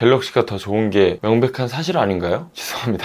갤럭시가 더 좋은 게 명백한 사실 아닌가요? 죄송합니다.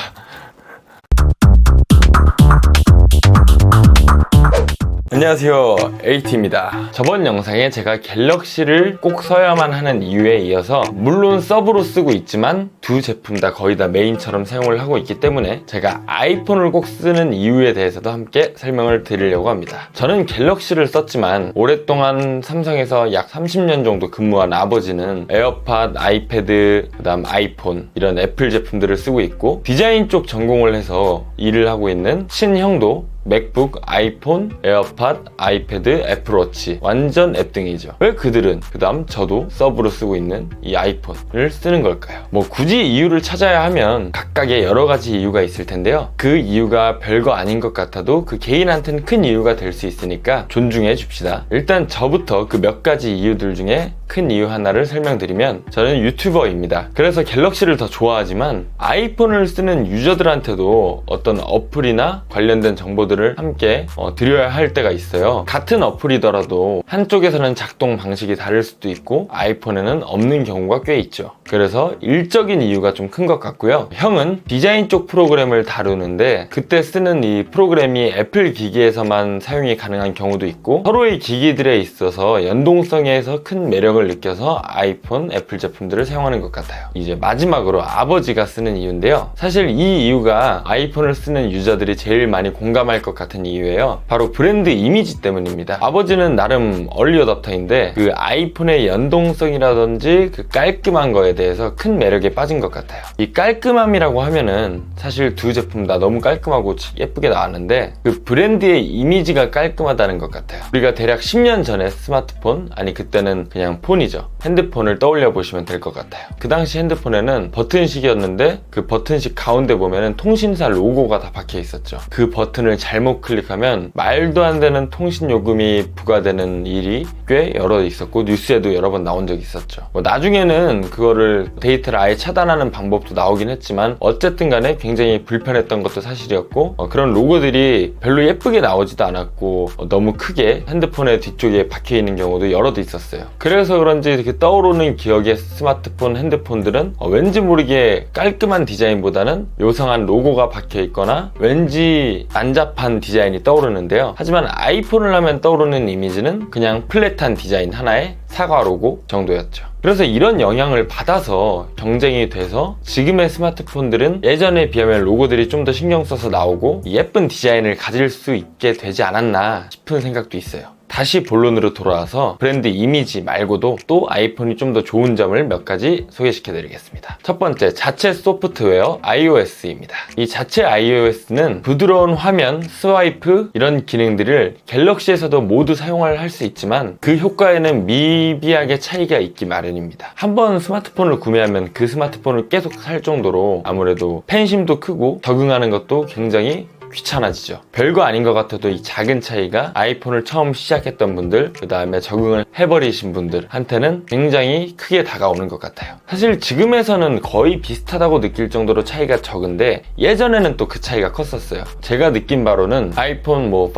안녕하세요, AT입니다. 저번 영상에 제가 갤럭시를 꼭 써야만 하는 이유에 이어서 물론 서브로 쓰고 있지만 두 제품 다 거의 다 메인처럼 사용을 하고 있기 때문에 제가 아이폰을 꼭 쓰는 이유에 대해서도 함께 설명을 드리려고 합니다. 저는 갤럭시를 썼지만 오랫동안 삼성에서 약 30년 정도 근무한 아버지는 에어팟, 아이패드, 그다음 아이폰 이런 애플 제품들을 쓰고 있고 디자인 쪽 전공을 해서 일을 하고 있는 친형도 맥북, 아이폰, 에어팟, 아이패드, 애플워치 완전 앱등이죠. 왜 그들은 그 다음 저도 서브로 쓰고 있는 이 아이폰을 쓰는 걸까요? 뭐 굳이 이유를 찾아야 하면 각각의 여러 가지 이유가 있을 텐데요. 그 이유가 별거 아닌 것 같아도 그 개인한테는 큰 이유가 될 수 있으니까 존중해 줍시다. 일단 저부터 그 몇 가지 이유들 중에 큰 이유 하나를 설명드리면 저는 유튜버입니다. 그래서 갤럭시를 더 좋아하지만 아이폰을 쓰는 유저들한테도 어떤 어플이나 관련된 정보들을 함께 드려야 할 때가 있어요. 같은 어플이더라도 한쪽에서는 작동 방식이 다를 수도 있고 아이폰에는 없는 경우가 꽤 있죠. 그래서 일적인 이유가 좀 큰 것 같고요. 형은 디자인 쪽 프로그램을 다루는데 그때 쓰는 이 프로그램이 애플 기기에서만 사용이 가능한 경우도 있고 서로의 기기들에 있어서 연동성에서 큰 매력을 느껴서 아이폰, 애플 제품들을 사용하는 것 같아요. 이제 마지막으로 아버지가 쓰는 이유인데요. 사실 이 이유가 아이폰을 쓰는 유저들이 제일 많이 공감할 것 같은 이유예요. 바로 브랜드 이미지 때문입니다. 아버지는 나름 얼리 어답터인데 그 아이폰의 연동성이라든지 그 깔끔한 거에 대해서 큰 매력에 빠진 것 같아요. 이 깔끔함이라고 하면은 사실 두 제품 다 너무 깔끔하고 예쁘게 나왔는데 그 브랜드의 이미지가 깔끔하다는 것 같아요. 우리가 대략 10년 전에 스마트폰, 아니 그때는 그냥 폰이죠. 핸드폰을 떠올려 보시면 될 것 같아요. 그 당시 핸드폰에는 버튼식이었는데 그 버튼식 가운데 보면은 통신사 로고가 다 박혀 있었죠. 그 버튼을 잘못 클릭하면 말도 안 되는 통신 요금이 부과되는 일이 꽤 여러 있었고 뉴스에도 여러 번 나온 적이 있었죠. 나중에는 그거를 데이터를 아예 차단하는 방법도 나오긴 했지만 어쨌든 간에 굉장히 불편했던 것도 사실이었고 그런 로고들이 별로 예쁘게 나오지도 않았고 너무 크게 핸드폰의 뒤쪽에 박혀 있는 경우도 여러 대 있었어요. 그래서 그런지 이렇게 떠오르는 기억의 스마트폰, 핸드폰들은 왠지 모르게 깔끔한 디자인보다는 요상한 로고가 박혀 있거나 왠지 난잡한 디자인이 떠오르는데요. 하지만 아이폰을 하면 떠오르는 이미지는 그냥 플랫한 디자인 하나의 사과 로고 정도였죠. 그래서 이런 영향을 받아서 경쟁이 돼서 지금의 스마트폰들은 예전에 비하면 로고들이 좀 더 신경 써서 나오고 예쁜 디자인을 가질 수 있게 되지 않았나 싶은 생각도 있어요. 다시 본론으로 돌아와서 브랜드 이미지 말고도 또 아이폰이 좀 더 좋은 점을 몇 가지 소개시켜 드리겠습니다. 첫 번째, 자체 소프트웨어 iOS입니다. 이 자체 iOS는 부드러운 화면, 스와이프 이런 기능들을 갤럭시에서도 모두 사용을 할 수 있지만 그 효과에는 미비하게 차이가 있기 마련입니다. 한번 스마트폰을 구매하면 그 스마트폰을 계속 살 정도로 아무래도 팬심도 크고 적응하는 것도 굉장히 귀찮아지죠. 별거 아닌 것 같아도 이 작은 차이가 아이폰을 처음 시작했던 분들, 그 다음에 적응을 해버리신 분들한테는 굉장히 크게 다가오는 것 같아요. 사실 지금에서는 거의 비슷하다고 느낄 정도로 차이가 적은데 예전에는 또 그 차이가 컸었어요. 제가 느낀 바로는 아이폰 5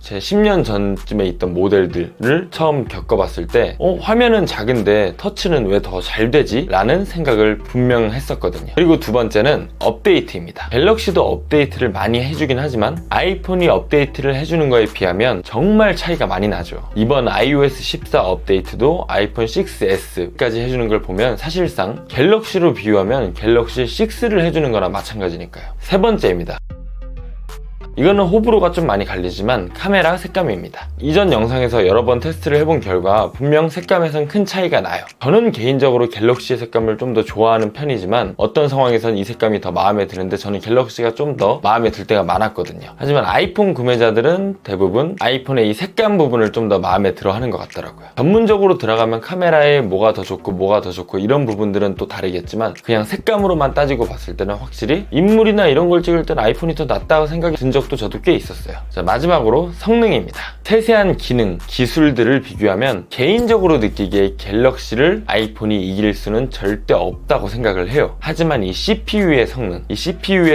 제 10년 전쯤에 있던 모델들을 처음 겪어봤을 때 화면은 작은데 터치는 왜 더 잘 되지? 라는 생각을 분명 했었거든요. 그리고 두 번째는 업데이트입니다. 갤럭시도 업데이트를 많이 해주긴 하지만 아이폰이 업데이트를 해주는 거에 비하면 정말 차이가 많이 나죠. 이번 iOS 14 업데이트도 아이폰 6S까지 해주는 걸 보면 사실상 갤럭시로 비유하면 갤럭시 6를 해주는 거나 마찬가지니까요. 세 번째입니다. 이거는 호불호가 좀 많이 갈리지만 카메라 색감입니다. 이전 영상에서 여러 번 테스트를 해본 결과 분명 색감에선 큰 차이가 나요. 저는 개인적으로 갤럭시의 색감을 좀 더 좋아하는 편이지만 어떤 상황에선 이 색감이 더 마음에 드는데 저는 갤럭시가 좀 더 마음에 들 때가 많았거든요. 하지만 아이폰 구매자들은 대부분 아이폰의 이 색감 부분을 좀 더 마음에 들어 하는 것 같더라고요. 전문적으로 들어가면 카메라에 뭐가 더 좋고 이런 부분들은 또 다르겠지만 그냥 색감으로만 따지고 봤을 때는 확실히 인물이나 이런 걸 찍을 때는 아이폰이 더 낫다고 생각이 든 적도 저도 꽤 있었어요. 자, 마지막으로 성능입니다. 세세한 기능, 기술들을 비교하면 개인적으로 느끼기에 갤럭시를 아이폰이 이길 수는 절대 없다고 생각을 해요. 하지만 이 CPU의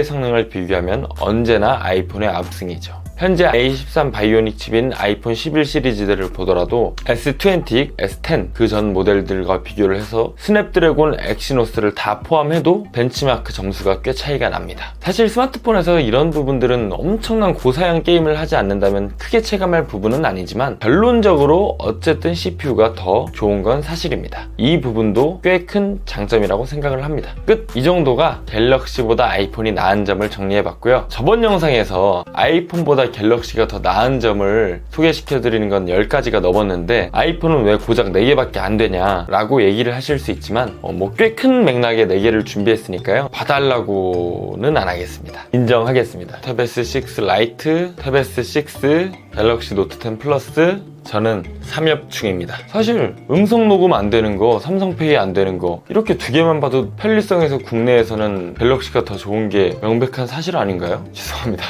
성능을 비교하면 언제나 아이폰의 압승이죠. 현재 A13 바이오닉 칩인 아이폰 11 시리즈들을 보더라도 S20, S10 그 전 모델들과 비교를 해서 스냅드래곤 엑시노스를 다 포함해도 벤치마크 점수가 꽤 차이가 납니다. 사실 스마트폰에서 이런 부분들은 엄청난 고사양 게임을 하지 않는다면 크게 체감할 부분은 아니지만 결론적으로 어쨌든 CPU가 더 좋은 건 사실입니다. 이 부분도 꽤 큰 장점이라고 생각을 합니다. 끝! 이 정도가 갤럭시보다 아이폰이 나은 점을 정리해봤고요. 저번 영상에서 아이폰보다 갤럭시가 더 나은 점을 소개시켜드리는 건 10가지가 넘었는데 아이폰은 왜 고작 4개밖에 안 되냐 라고 얘기를 하실 수 있지만 꽤 큰 맥락의 4개를 준비했으니까요. 봐달라고는 안 하겠습니다. 인정하겠습니다. 탭 S6 라이트, 탭 S6, 갤럭시 노트 10 플러스, 저는 3협 중입니다. 사실 음성 녹음 안 되는 거, 삼성페이 안 되는 거 이렇게 2개만 봐도 편리성에서 국내에서는 갤럭시가 더 좋은 게 명백한 사실 아닌가요? 죄송합니다.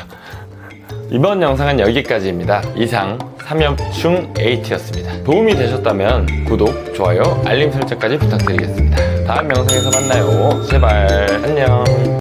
이번 영상은 여기까지입니다. 이상 3협충 8였습니다. 도움이 되셨다면 구독, 좋아요, 알림 설정까지 부탁드리겠습니다. 다음 영상에서 만나요. 제발 안녕.